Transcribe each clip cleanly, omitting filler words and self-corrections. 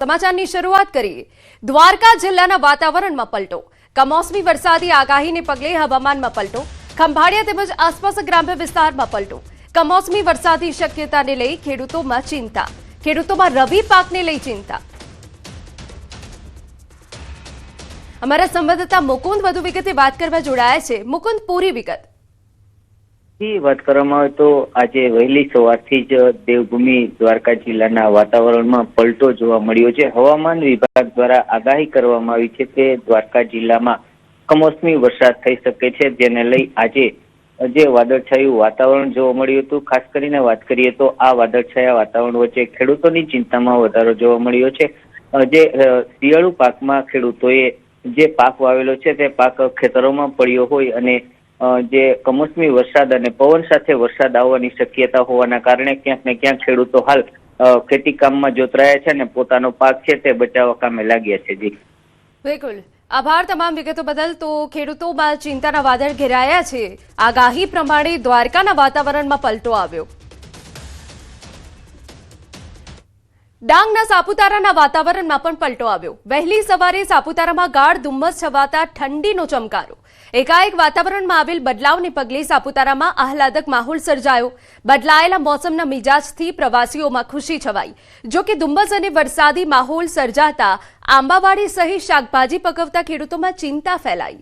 સમાચારની શરૂઆત કરીએ। દ્વારકા જિલ્લાના વાતાવરણમાં પલટો। કમોસમી વરસાદી આગાહીને પગલે હવામાનમાં પલટો। ખંભાળિયા તેમજ આસપાસ ગ્રામ્ય વિસ્તારમાં પલટો। કમોસમી વરસાદની શક્યતાને લઈ ખેડૂતોમાં ચિંતા। ખેડૂતોમાં રવિ પાકને લઈ ચિંતા। અમારા સંવાદદાતા મુકુંદ વધુ વિગતે વાત કરવા જોડાયા છે। મુકુંદ, પૂરી વિગત। વાત કરવામાં આવે તો આજે વહેલી સવારથી જ દેવભૂમિ દ્વારકા જિલ્લાના વાતાવરણમાં પલટો જોવા મળ્યો છે। હવામાન વિભાગ દ્વારા આગાહી કરવામાં આવી છે કે દ્વારકા જિલ્લામાં કમોસમી વરસાદ થઈ શકે છે, જેને લઈ આજે જે વાદળછાયું વાતાવરણ જોવા મળ્યું હતું। ખાસ કરીને વાત કરીએ તો આ વાદળછાયા વાતાવરણ વચ્ચે ખેડૂતોની ચિંતામાં વધારો જોવા મળ્યો છે। જે શિયાળુ પાકમાં ખેડૂતોએ જે પાક વાવેલો છે તે પાક ખેતરોમાં પડ્યો હોય અને જે કમોસમી વરસાદ અને પવન સાથે વરસાદ આવવાની શક્યતા હોવાના કારણે ક્યાંક ને ક્યાંક ખેડૂતો હાલ ખેતી કામમાં જોતરાયા છે અને પોતાનો પાક છે તે બચાવવા કામે લાગ્યા છે। જી બિલકુલ, આભાર તમામ વિગતો બદલ। તો ખેડૂતોમાં ચિંતાના વાદળ ઘેરાયા છે। આગાહી પ્રમાણે દ્વારકાના વાતાવરણમાં પલટો આવ્યો। ડાંગના સાપુતારાના વાતાવરણમાં પણ પલટો આવ્યો। વહેલી સવારે સાપુતારામાં ગાઢ ધુમ્મસ છવાતા ઠંડીનો ચમકારો। એકાએક વાતાવરણમાં આવેલ બદલાવને પગલે સાપુતારામાં આહલાદક માહોલ સર્જાયો। બદલાયેલા મોસમના મિજાજથી પ્રવાસીઓમાં ખુશી છવાઈ। જો કે ધુમ્મસ અને વરસાદી માહોલ સર્જાતા આંબાવાડી સહિત શાકભાજી પકવતા ખેડૂતોમાં ચિંતા ફેલાઈ।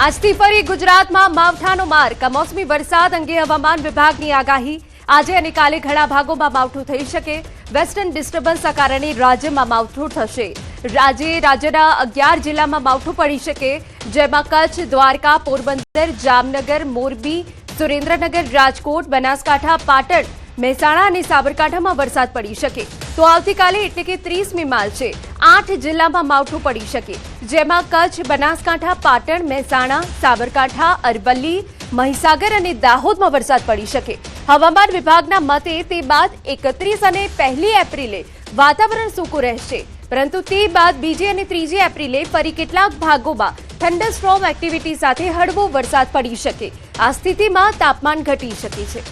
આજથી ફરી ગુજરાતમાં માવઠાનો માર। કમોસમી વરસાદ અંગે હવામાન વિભાગની આગાહી। આજે અને કાલે ઘણા ભાગોમાં માવઠું થઈ શકે। વેસ્ટર્ન ડિસ્ટર્બન્સના કારણે રાજ્યમાં માવઠું થશે। રાજ્યના 11 જિલ્લામાં માવઠું પડી શકે, જેમાં કચ્છ, દ્વારકા, પોરબંદર, જામનગર, મોરબી, સુરેન્દ્રનગર, રાજકોટ, બનાસકાંઠા, પાટણ, મહેસાણા અને સાબરકાંઠામાં વરસાદ પડી શકે। તો આવતીકાલે એટલે કે 30મી માર્ચે 8 જિલ્લામાં માવઠું પડી શકે, જેમાં કચ્છ, બનાસકાંઠા, પાટણ, મહેસાણા, સાબરકાંઠા, અરવલ્લી, મહીસાગર અને દાહોદમાં વરસાદ પડી શકે। હવામાન વિભાગના મતે તે બાદ 31 અને 1 એપ્રિલે વાતાવરણ સૂકું રહેશે, પરંતુ તે બાદ 2 અને 3 એપ્રિલે ફરી કેટલાક ભાગોમાં થંડરસ્ટોર્મ એક્ટિવિટી સાથે હળવો વરસાદ પડી શકે। આ સ્થિતિમાં તાપમાન ઘટી શકે છે।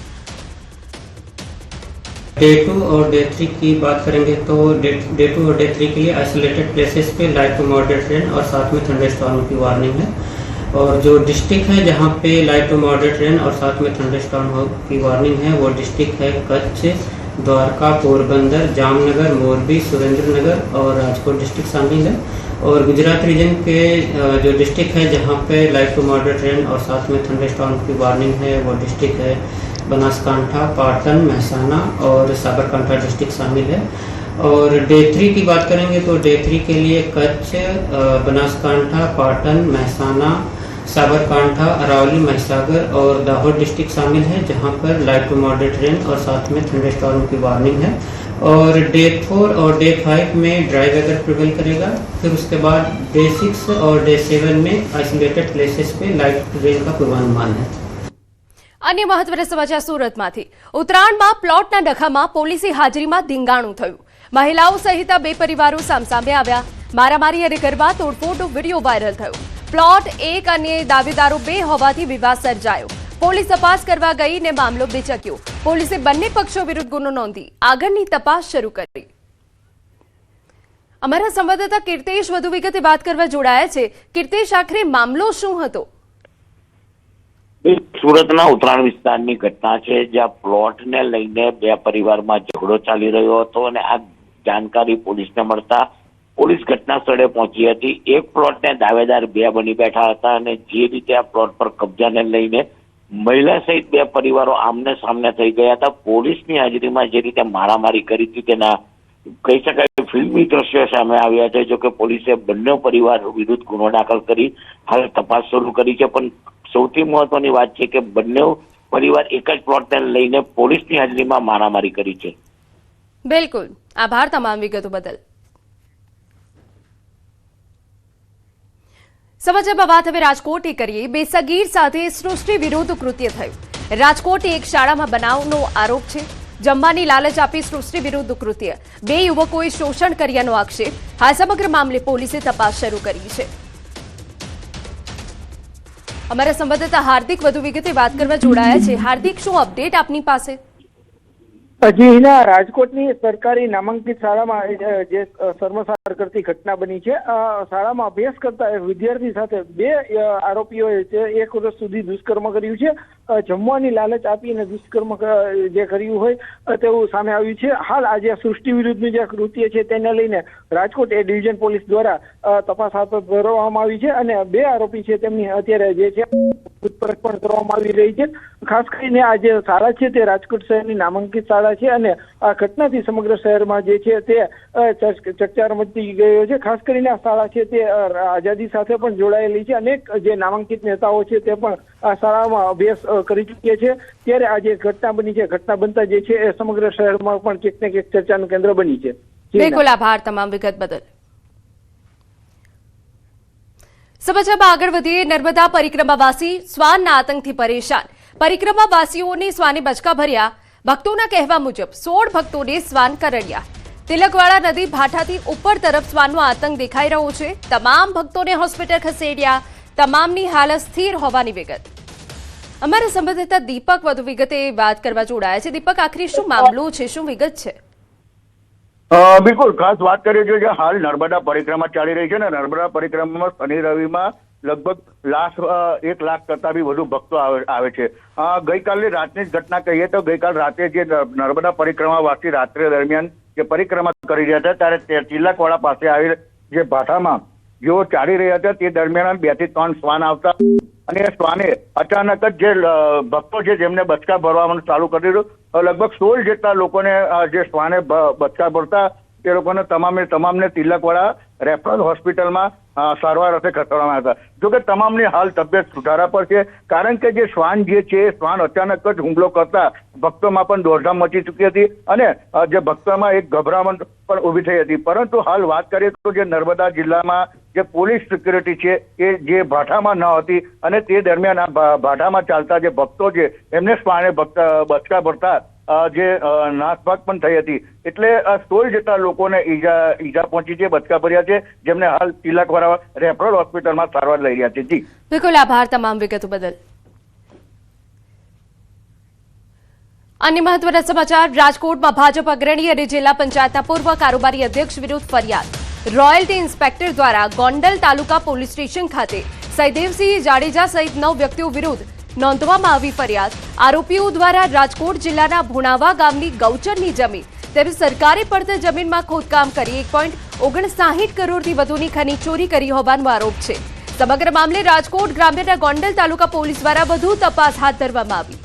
डे 2 और डे 3 की बात करेंगे तो डे 2 और डे 3 के लिए आइसोलेटेड प्लेसेस पे लाइट टू मॉडरेट रेन और साथ में थंडरस्टॉर्म की वार्निंग है। और जो डिस्ट्रिक्ट है जहाँ पे लाइट टू मॉडरेट रेन और साथ में थंडरस्टॉर्म की वार्निंग है वो डिस्ट्रिक्ट है कच्छ, द्वारका, पोरबंदर, जामनगर, मोरबी, सुरेंद्रनगर और राजकोट डिस्ट्रिक्ट शामिल है। और गुजरात रीजन के जो डिस्ट्रिक्ट है जहाँ पे लाइट टू मॉडरेट रेन और साथ में थंडरस्टॉर्म की वार्निंग है वो डिस्ट्रिक्ट है बनासकांठा, पाटन, महसाना और साबरकांठा डिस्ट्रिक्ट शामिल है। और डे 3 की बात करेंगे तो डे 3 के लिए कच्छ, बनासकांठा, पाटन, महसाना, साबरकांठा, अरावली, महीसागर और दाहोद डिस्ट्रिक्ट शामिल है, जहां पर लाइट टू मॉडरेट रेन और साथ में थंडरस्टॉर्म की वार्निंग है। और डे 4 और डे 5 में ड्राई वेदर प्रिवेल करेगा। फिर उसके बाद डे 6 और डे 7 में आइसोलेटेड प्लेसेस पे लाइट रेन का पूर्वानुमान है। अन्य महत्वના સમાચાર સુરતમાંથી। ઉત્તરાયણમાં પ્લોટના ડખામાં પોલીસની હાજરીમાં ધીંગાણું થયું। મહિલાઓ સહિત 2 પરિવારો સામસામે આવ્યા। મારામારી અને ગરબા તોડફોડનો વિડીયો વાયરલ થયો। પ્લોટ 1 અને દાવેદારો 2 હોવાથી વિવાદ સર્જાયો। પોલીસ તપાસ કરવા ગઈ ને મામલો બેચક્યો। પોલીસે બંને પક્ષો વિરુદ્ધ ગુનો નોંધી આગળની તપાસ શરૂ કરી। અમારા સંવાદદાતા કીર્તેશ વધુ વિગતે વાત કરવા જોડાયા છે। કીર્તેશ, આખરે મામલો શું હતો? સુરતના ઉત્તરાયણ વિસ્તારની ઘટના છે, જ્યાં પ્લોટને લઈને 2 પરિવારમાં ઝઘડો ચાલી રહ્યો હતો અને આ જાણકારી પોલીસને મળતા પોલીસ ઘટના સ્થળે પહોંચી હતી। એક પ્લોટને દાવેદાર 2 બની બેઠા હતા અને જે રીતે આ પ્લોટ પર કબજાને લઈને મહિલા સહિત 2 પરિવારો આમને સામને થઈ ગયા હતા। પોલીસની હાજરીમાં જે રીતે મારામારી કરી હતી તેના કહી શકાય ફિલ્મી દ્રશ્યો સામે આવ્યા છે। જો કે પોલીસે બંને પરિવાર વિરુદ્ધ ગુનો દાખલ કરી હાલ તપાસ શરૂ કરી છે। પણ સૌથી મહત્વની વાત છે કે બંને પરિવાર એક જ પ્લોટને લઈને પોલીસની હાજરીમાં મારામારી કરી છે। બિલકુલ, આભાર તમામ વિગતો બદલ। સમાચારમાં વાત હવે રાજકોટથી કરીએ। બેસગીર સાથે સૃષ્ટિ વિરુદ્ધ કૃત્ય થયું। રાજકોટની એક શાળામાં બનાવનો આરોપ છે। જમવાની લાલચ આપી સૃષ્ટિ વિરુદ્ધ કૃત્ય। 2 યુવકોએ શોષણ કર્યાનો આક્ષેપ। આ સમગ્ર મામલે પોલીસે તપાસ શરૂ કરી છે। અમારા સંવાદદાતા હાર્દિક વધુ વિગતે વાત કરવા જોડાયા છે। હાર્દિક, શું અપડેટ આપની પાસે? હજી એના રાજકોટની સરકારી નામાંકિત શાળામાં જે શર્મસાર કરતી ઘટના બની છે. શાળામાં અભ્યાસ કરતા એક વિદ્યાર્થી સાથે બે આરોપીઓએ 1 વર્ષ સુધી દુષ્કર્મ કર્યું છે. જમવાની લાલચ આપીને દુષ્કર્મ જે કર્યું હોય તેવું સામે આવ્યું છે. હાલ આજે સૃષ્ટિ વિરુદ્ધનું જે કૃત્ય છે તેને લઈને રાજકોટ એ ડિવિઝન પોલીસ દ્વારા તપાસ હાથ ધરવામાં આવી છે અને બે આરોપી છે તેમની અત્યારે જે છે પૂછપરછ પણ કરવામાં આવી રહી છે. ખાસ કરીને આ જે શાળા છે તે રાજકોટ શહેરની નામાંકિત શાળા છે અને આ ઘટનાથી સમગ્ર શહેરમાં જે છે તે ચકચાર મચી ગયો છે. ખાસ કરીને આ શાળા છે તે આઝાદી સાથે પણ જોડાયેલી છે. અનેક જે નામાંકિત નેતાઓ છે તે પણ આ શાળામાં અભ્યાસ કરી ચૂક્યા છે. ત્યારે આ જે ઘટના બની છે, ઘટના બનતા જે છે એ સમગ્ર શહેરમાં પણ ક્યાંક ને ક્યાંક ચર્ચાનું કેન્દ્ર બની છે. બિલકુલ, આભાર તમામ વિગત બદલ. સમાચારમાં આગળ વધીએ. નર્મદા પરિક્રમાવાસી શ્વાનના આતંકથી પરેશાન. પરિક્રમાવાસીઓને શ્વાને બચકા ભર્યા. ભક્તોના કહેવા મુજબ 16 ભક્તોને શ્વાન કરડ્યા. તિલકવાડા નદી ભાટાથી ઉપર તરફ શ્વાનનો આતંક દેખાઈ રહ્યો છે. તમામ ભક્તોને હોસ્પિટલ ખસેડ્યા. તમામની હાલત સ્થિર હોવાની વિગત. અમારા સંવાદદાતા દીપક વધુ વિગતે વાત કરવા જોડાયા છે. દીપક, આખરે શું મામલો છે, શું વિગત છે? બિલકુલ, ખાસ વાત કરીએ છીએ કે હાલ નર્મદા પરિક્રમા ચાલી રહી છે ને નર્મદા પરિક્રમામાં શનિ રવિમાં લગભગ 1 લાખ કરતા બી વધુ ભક્તો આવે છે. ગઈકાલની રાતની જ ઘટના કહીએ તો ગઈકાલ રાતે જે નર્મદા પરિક્રમાવાસી રાત્રે દરમિયાન જે પરિક્રમા કરી રહ્યા હતા ત્યારે તિલકવાડા પાસે આવી જે ભાટામાં જેઓ ચાલી રહ્યા હતા તે દરમિયાન 2 થી 3 શ્વાન આવતા અને શ્વાને અચાનક જ જે ભક્તો છે જેમને બચકા ભરવાનું ચાલુ કરી દીધું. લગભગ 16 જેટલા લોકોને જે શ્વાને બચકા ભરતા તે લોકોને તમામને તિલકવાડા રેફરલ હોસ્પિટલમાં સારવાર અર્થે ખસેડવામાં હતા. જોકે તમામની હાલ તબિયત સુધારા પર છે, કારણ કે જે શ્વાન જે છે શ્વાન અચાનક જ હુમલો કરતા ભક્તોમાં પણ દોડધામ મચી ચૂકી હતી અને જે ભક્તોમાં એક ગભરામણ પણ ઊભી થઈ હતી. પરંતુ હાલ વાત કરીએ તો જે નર્મદા જિલ્લામાં જે પોલીસ સિક્યુરિટી છે એ જે ભાટામાં ન હતી અને તે દરમિયાન આ ભાટામાં ચાલતા જે ભક્તો છે એમને શ્વાને બચકા ભરતા જે નાસભાગ પણ થઈ હતી. એટલે 16 જેટલા લોકોને ઈજા પહોંચી છે, બચકા ભર્યા છે, જેમને હાલ તિલકવાડા રેફરલ હોસ્પિટલમાં સારવાર લઈ રહ્યા છે. જી બિલકુલ, આભાર તમામ વિગતો બદલ. અન્ય મહત્વના સમાચાર. રાજકોટમાં ભાજપ અગ્રણી અને જિલ્લા પંચાયતના પૂર્વ કારોબારી અધ્યક્ષ વિરુદ્ધ ફરિયાદ. રોયલ્ટી ઇન્સ્પેક્ટર દ્વારા ગોંડલ તાલુકા પોલીસ સ્ટેશન ખાતે સૈદેવસિંહ જાડેજા સહિત 9 વ્યક્તિઓ વિરુદ્ધ નોંધવામાં આવી ફરિયાદ. આરોપીઓ દ્વારા રાજકોટ જિલ્લાના ભુણાવા ગામની ગૌચરની જમીન તેવી સરકારી પડતર જમીનમાં ખોદકામ કરી 1.59 કરોડથી વધુની ખનીજ ચોરી કરી હોવાનો આરોપ છે. સમગ્ર મામલે રાજકોટ ગ્રામ્યના ગોંડલ તાલુકા પોલીસ દ્વારા વધુ તપાસ હાથ ધરવામાં આવી.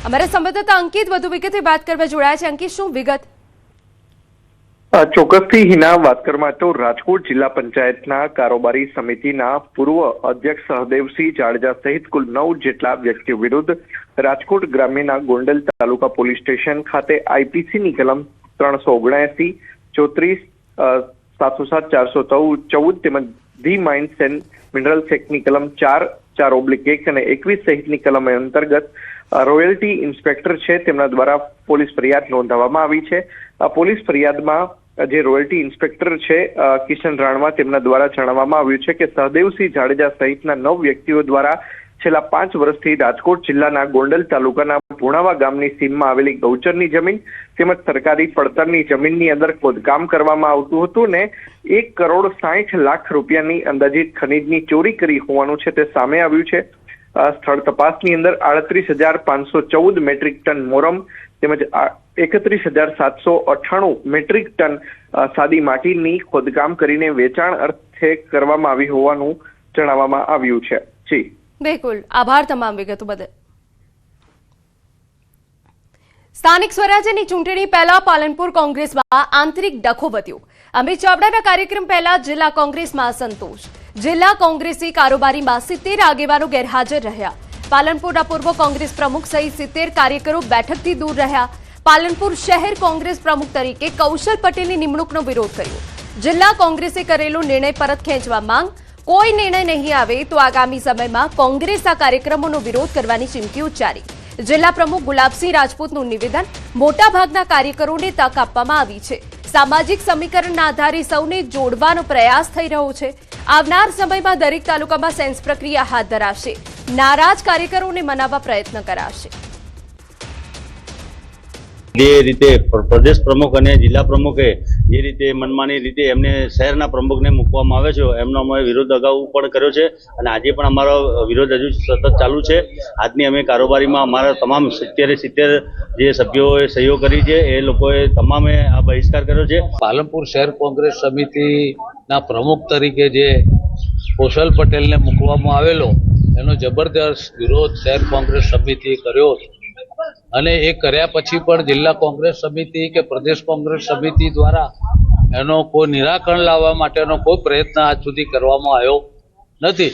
અમારા સંવાદદાતા અંકિત વધુ વિગતે વાત કરવા જોડાયા છે. અંકિત, શું વિગત? ચોક્કસથી હિના, વાત કરવામાં તો રાજકોટ જિલ્લા પંચાયતના કારોબારી સમિતિના પૂર્વ અધ્યક્ષ સહદેવસિંહ જાડેજા સહિત કુલ 9 જેટલા વ્યક્તિઓ વિરુદ્ધ રાજકોટ ગ્રામ્યના ગોંડલ તાલુકા પોલીસ સ્ટેશન ખાતે આઈપીસીની કલમ 379, 34, 707, 414 તેમજ ધી માઇન્સ એન્ડ મિનરલ્સ એક્ટની કલમ 4/1 અને 21 સહિતની કલમ અંતર્ગત રોયલ્ટી ઇન્સ્પેક્ટર છે તેમના દ્વારા પોલીસ ફરિયાદ નોંધાવવામાં આવી છે. પોલીસ ફરિયાદમાં જે રોયલ્ટી ઇન્સ્પેક્ટર છે કિશન રાણવા તેમના દ્વારા જણાવવામાં આવ્યું છે કે સહદેવસિંહ જાડેજા સહિતના 9 વ્યક્તિઓ દ્વારા છેલ્લા 5 વર્ષથી રાજકોટ જિલ્લાના ગોંડલ તાલુકાના ભુણાવા ગામની સીમમાં આવેલી ગૌચરની જમીન તેમજ સરકારી પડતરની જમીનની અંદર ખોદકામ કરવામાં આવતું હતું ને 1,60,00,000 રૂપિયાની અંદાજિત ખનીજની ચોરી કરી હોવાનું છે તે સામે આવ્યું છે. સ્થળ તપાસની અંદર 38,514 મેટ્રિક ટન મોરમ તેમજ 31,798 મેટ્રિક ટન સાદી માટીની ખોદકામ કરીને વેચાણ અર્થે કરવામાં આવી હોવાનું જણાવવામાં આવ્યું છે. જી બિલકુલ, આભાર તમામ વિગતો બદલ. સ્થાનિક સ્વરાજ્યની ચૂંટણી પહેલા પાલનપુર કોંગ્રેસમાં આંતરિક ડખો વધ્યો. અમિત ચાવડાના કાર્યક્રમ પહેલા જિલ્લા કોંગ્રેસમાં અસંતોષ. જિલ્લા કોંગ્રેસી કારોબારીમાં 70 આગેવાનો ગેરહાજર રહ્યા. પાલનપુરના પૂર્વ કોંગ્રેસ પ્રમુખ સહિત 70 કાર્યકરો બેઠકથી દૂર રહ્યા. પાલનપુર શહેર કોંગ્રેસ પ્રમુખ તરીકે કૌશલ પટેલની નિમણૂકનો વિરોધ કર્યો. જિલ્લા કોંગ્રેસે કરેલો નિર્ણય પરત ખેંચવા માંગ. કોઈ નિર્ણય નહીં આવે તો આગામી સમયમાં કોંગ્રેસના કાર્યક્રમોનો વિરોધ કરવાની ચીમકી ઉચ્ચારી. જિલ્લા પ્રમુખ ગુલાબસિંહ રાજપૂતનું નિવેદન. મોટાભાગના કાર્યકરોને તક આપવામાં આવી છે. સામાજિક સમીકરણના આધારે સૌને જોડવાનો પ્રયાસ થઈ રહ્યો છે. આવનાર સમયમાં દરેક તાલુકામાં સેન્સ પ્રક્રિયા હાથ ધરાશે. નારાજ કાર્યકરોને મનાવવા પ્રયત્ન કરાશે. જે રીતે પ્રદેશ પ્રમુખ અને જિલ્લા પ્રમુખે જે રીતે મનમાની રીતે એમને શહેરના પ્રમુખને મૂકવામાં આવે છે એમનો અમે વિરોધ અગાઉ પણ કર્યો છે અને આજે પણ અમારો વિરોધ હજુ સતત ચાલુ છે. આજની અમે કારોબારીમાં અમારા તમામ 70 જે સભ્યોએ સહીઓ કરી છે એ લોકોએ તમામે આ બહિષ્કાર કર્યો છે. પાલનપુર શહેર કોંગ્રેસ સમિતિના પ્રમુખ તરીકે જે કૌશલ પટેલને મૂકવામાં આવેલો એનો જબરદસ્ત વિરોધ શહેર કોંગ્રેસ સમિતિએ કર્યો હતો અને એ કર્યા પછી પણ જિલ્લા કોંગ્રેસ સમિતિ કે પ્રદેશ કોંગ્રેસ સમિતિ દ્વારા એનો કોઈ નિરાકરણ લાવવા માટેનો કોઈ પ્રયત્ન આજ સુધી કરવામાં આવ્યો નથી.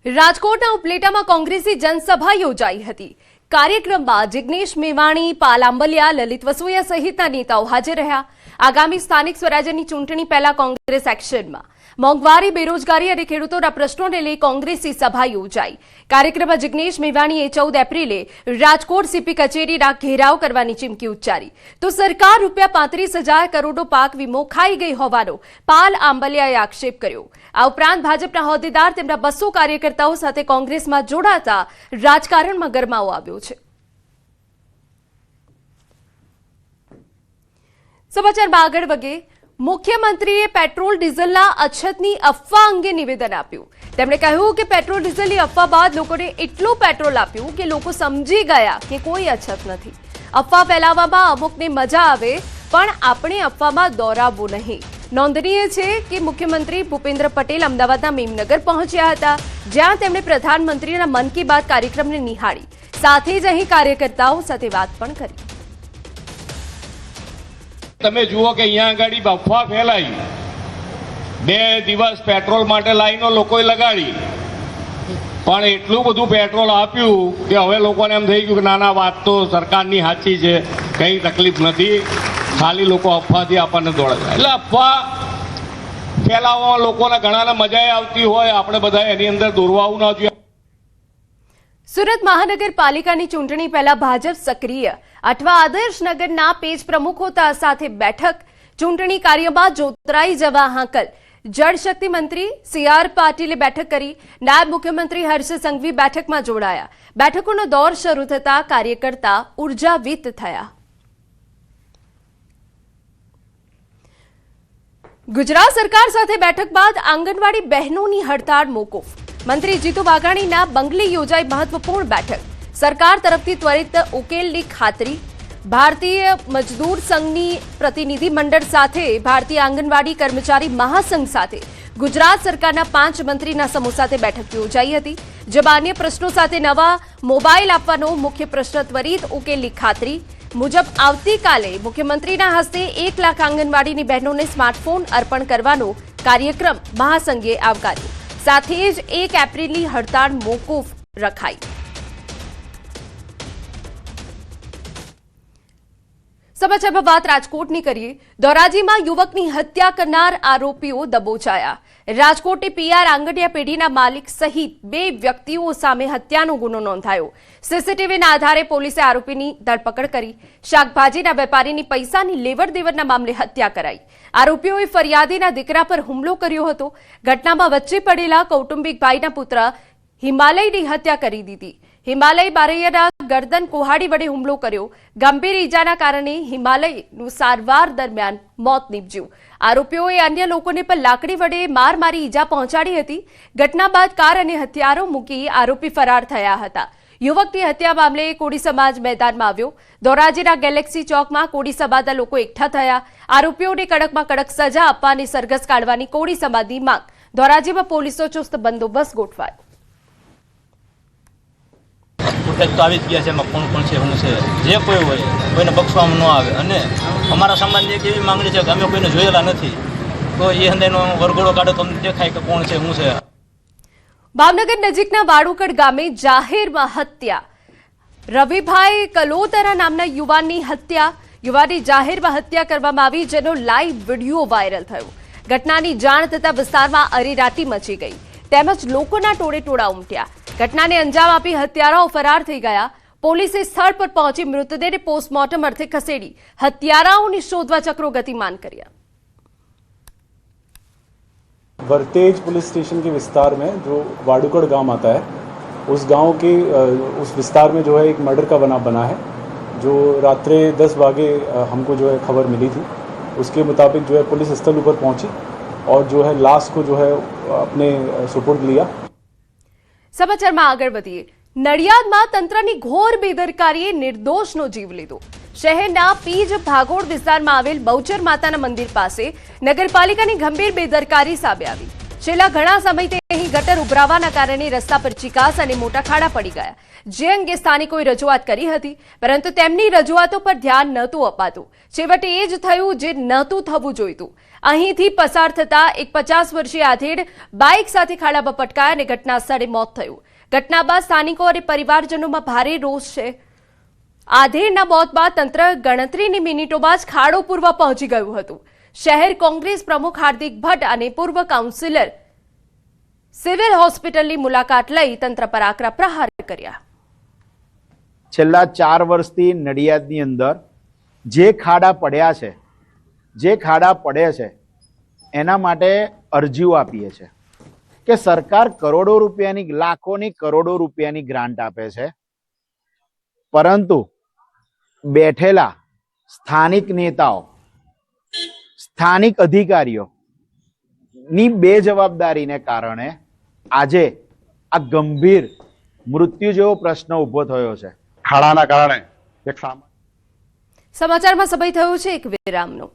રાજકોટના ઉપલેટામાં કોંગ્રેસી જનસભા યોજાઈ હતી. કાર્યક્રમમાં જિગ્નેશ મેવાણી, પાલ આંબલિયા, લલિત વસોયા સહિતના નેતાઓ હાજર રહ્યા. આગામી સ્થાનિક સ્વરાજ્યની ચૂંટણી પહેલા કોંગ્રેસ એક્શનમાં. મોંઘવારી, બેરોજગારી અને ખેડૂતોના પ્રશ્નોને લઈ કોંગ્રેસી સભા યોજાઈ. કાર્યક્રમમાં જિગ્નેશ મેવાણીએ 14 એપ્રિલે રાજકોટ સીપી કચેરીના ઘેરાવ કરવાની ચીમકી ઉચ્ચારી તો સરકાર ₹35,000 કરોડનો પાક વીમો ખાઈ ગઈ હોવાનો પાલ આંબલિયાએ આક્ષેપ કર્યો. આ ઉપરાંત ભાજપના હોદ્દેદાર તેમના 200 કાર્યકર્તાઓ સાથે કોંગ્રેસમાં જોડાતા રાજકારણમાં ગરમાવો આવ્યો છે. સમાચારમાં આગળ વધે. મુખ્યમંત્રીએ પેટ્રોલ ડીઝલના અછતની અફવા અંગે નિવેદન આપ્યું. તેમણે કહ્યું કે પેટ્રોલ ડીઝલની અફવા બાદ લોકોને એટલું પેટ્રોલ આપ્યું કે લોકો સમજી ગયા કે કોઈ અછત નથી. અફવા ફેલાવવામાં અમુકને મજા આવે પણ આપણે અફવામાં દોરાવવું નહીં. નોંધનીય છે કે મુખ્યમંત્રી ભૂપેન્દ્ર પટેલ અમદાવાદના મેમનગર પહોંચ્યા હતા, જ્યાં તેમણે પ્રધાનમંત્રીના મન કી બાત કાર્યક્રમને નિહાળી. સાથે જ અહીં કાર્યકર્તાઓ સાથે વાત પણ કરી. તમે જુઓ કે અહીંયા આગળ અફવા ફેલાઈ, 2 દિવસ પેટ્રોલ માટે લાઈનો લોકોએ લગાડી, પણ એટલું બધું પેટ્રોલ આપ્યું કે હવે લોકોને એમ થઈ ગયું કે નાના વાત તો સરકારની સાચી છે, કંઈ તકલીફ નથી, ખાલી લોકો અફવાથી આપણને દોડે છે. એટલે અફવા ફેલાવવામાં લોકોને ઘણાને મજા આવતી હોય, આપણે બધા એની અંદર દોરવાવું ન જોઈએ. સુરત મહાનગરપાલિકાની ચૂંટણી પહેલા ભાજપ સક્રિય. અઠવા આદર્શનગરના પેજ પ્રમુખો સાથે બેઠક. ચૂંટણી કાર્યમાં જોતરાઈ જવા હાકલ. જળશક્તિ મંત્રી CR પાટીલે બેઠક કરી. નાયબ મુખ્યમંત્રી હર્ષ સંઘવી બેઠકમાં જોડાયા. બેઠકોનો દોર શરૂ થતા કાર્યકર્તા ઉર્જાવિત થયા. ગુજરાત સરકાર સાથે બેઠક બાદ આંગણવાડી બહેનોની હડતાળ મોકૂફ. મંત્રી જીતુ વાઘાણીના બંગલે યોજાઈ મહત્વપૂર્ણ બેઠક. સરકાર તરફથી ત્વરિત ઉકેલની ખાતરી. ભારતીય મજદૂર સંઘની પ્રતિનિધિ મંડળ સાથે ભારતીય આંગણવાડી કર્મચારી મહાસંઘ સાથે ગુજરાત સરકારના 5 મંત્રીના સમૂહ સાથે બેઠક યોજાઈ હતી, જેમાં અન્ય પ્રશ્નો સાથે નવા મોબાઈલ આપવાનો મુખ્ય પ્રશ્ન ત્વરિત ઉકેલની ખાતરી મુજબ આવતીકાલે મુખ્યમંત્રીના હસ્તે 1 લાખ આંગણવાડીની બહેનોને સ્માર્ટફોન અર્પણ કરવાનો કાર્યક્રમ મહાસંઘે આવકાર્યો. સાથે જ 1 એપ્રિલની હડતાળ મોકૂફ રખાઈ. સમાચારમાં વાત રાજકોટની કરીએ. ધોરાજીમાં યુવકની હત્યા કરનાર આરોપીઓ દબોચાયા. રાજકોટની PR આંગડિયા પેઢીના માલિક સહિત 2 વ્યક્તિઓ સામે હત્યાનો ગુનો નોંધાયો. સીસીટીવીના આધારે પોલીસે આરોપીની ધરપકડ કરી. શાકભાજીના વેપારીની પૈસાની લેવડ દેવડના મામલે હત્યા કરાઈ. આરોપીઓએ ફરિયાદીના દીકરા પર હુમલો કર્યો હતો. ઘટનામાં વચ્ચે પડેલા કૌટુંબિક ભાઈના પુત્ર હિમાલયની હત્યા કરી દીધી. હિમાલય બારૈયાના ગરદન કુહાડી વડે હુમલો કર્યો. ગંભીર ઈજાના કારણે હિમાલયનું સારવાર દરમિયાન મોત નીપજ્યું. આરોપીઓએ અન્ય લોકોને પણ લાકડી વડે માર મારી ઈજા પહોંચાડી હતી. ઘટના બાદ કાર અને હથિયારો મૂકી આરોપી ફરાર થયા હતા. યુવકની હત્યા મામલે કોળી સમાજ મેદાનમાં આવ્યો. ધોરાજીના ગેલેક્સી ચોકમાં કોળી સમાજના લોકો એકઠા થયા. આરોપીઓને કડકમાં કડક સજા આપવાની સરઘસ કાઢવાની કોળી સમાજની માંગ. ધોરાજીમાં પોલીસનો ચુસ્ત બંદોબસ્ત ગોઠવાયો. ફૂટેજ તો આવી જ ગયા છે, એમાં કોણ કોણ છે, શું છે, જે કોઈ હોય કોઈને બક્ષવામાં ન આવે. અને અમારા સમાજની એક એવી માંગણી છે કે અમે કોઈને જોયેલા નથી, તો એ અંદરનો વરઘોડો કાઢો તો અમને દેખાય કે કોણ છે, શું છે. ભાવનગર નજીકના વાડુકડ ગામે જાહેરમાં હત્યા. રવિભાઈ કલોતરા નામના યુવાનની હત્યા. યુવાનની જાહેરમાં હત્યા કરવામાં આવી, જેનો લાઈવ વિડીયો વાયરલ થયો. ઘટનાની જાણ થતાં વિસ્તારમાં અરેરાટી મચી ગઈ, તેમજ લોકોના ટોળે ટોળા ઉમટ્યા. ઘટનાને અંજામ આપી હત્યારાઓ ફરાર થઈ ગયા. પોલીસે સ્થળ પર પહોંચી મૃતદેહને પોસ્ટમોર્ટમ અર્થે ખસેડી હત્યારાઓને શોધવા चक्रों गतिमान किया. वर्तेज पुलिस स्टेशन के विस्तार में जो वाडुकड़ गांव आता है, उस गांव के उस विस्तार में जो है एक मर्डर का बना है, जो रात्रे 10 बजे हमको जो है खबर मिली थी, उसके मुताबिक जो है पुलिस स्थल पर पहुंची और जो है लाश को जो है अपने सुपुर्द लिया। સમાચારમાં આગળ વધીએ। નડિયાદમાં તંત્રની ઘોર બેદરકારીએ નિર્દોષનો જીવ લીધો। શહેરના પીજ ભાગોળ વિસ્તારમાં આવેલ બહુચર માતાના મંદિર પાસે નગરપાલિકાની ગંભીર બેદરકારી સામે આવી। છેલ્લા ઘણા સમયથી અહીં ગટર ઉભરાવાના કારણે રસ્તા પર ચિકાસ અને મોટા ખાડા પડી ગયા, જે અંગે સ્થાનિકોએ રજૂઆત કરી હતી, પરંતુ તેમની રજૂઆતો પર ધ્યાન નહોતું અપાતું। છેવટે એ જ થયું જે નહોતું થવું જોઈતું। અહીંથી પસાર થતા એક 50 વર્ષીય આધેડ બાઇક સાથે ખાડામાં પટકાયા અને ઘટના સ્થળે મોત થયું। ઘટના બાદ સ્થાનિકો અને પરિવારજનોમાં ભારે રોષ છે। આધેડના મોત બાદ તંત્ર ગણતરીની મિનિટોમાં જ ખાડો પૂરવા પહોંચી ગયું હતું। શહેર કોંગ્રેસ પ્રમુખ હાર્દિક ભટ્ટ અને પૂર્વ કાઉન્સિલર સિવિલ હોસ્પિટલની મુલાકાત લઈ તંત્ર પર આકરા પ્રહાર કર્યા। છેલ્લા 4 વર્ષથી નડિયાદની અંદર જે ખાડા પડ્યા છે એના માટે અરજીઓ આપીએ છે કે સરકાર કરોડો રૂપિયાની, લાખોની, કરોડો રૂપિયાની ગ્રાન્ટ આપે છે, પરંતુ બેઠેલા સ્થાનિક નેતાઓ, સ્થાનિક અધિકારીઓની બેજવાબદારીને કારણે આજે આ ગંભીર મૃત્યુ જેવો પ્રશ્ન ઊભો થયો છે। સમાચારમાં સમય થયો છે એક વિરામનો।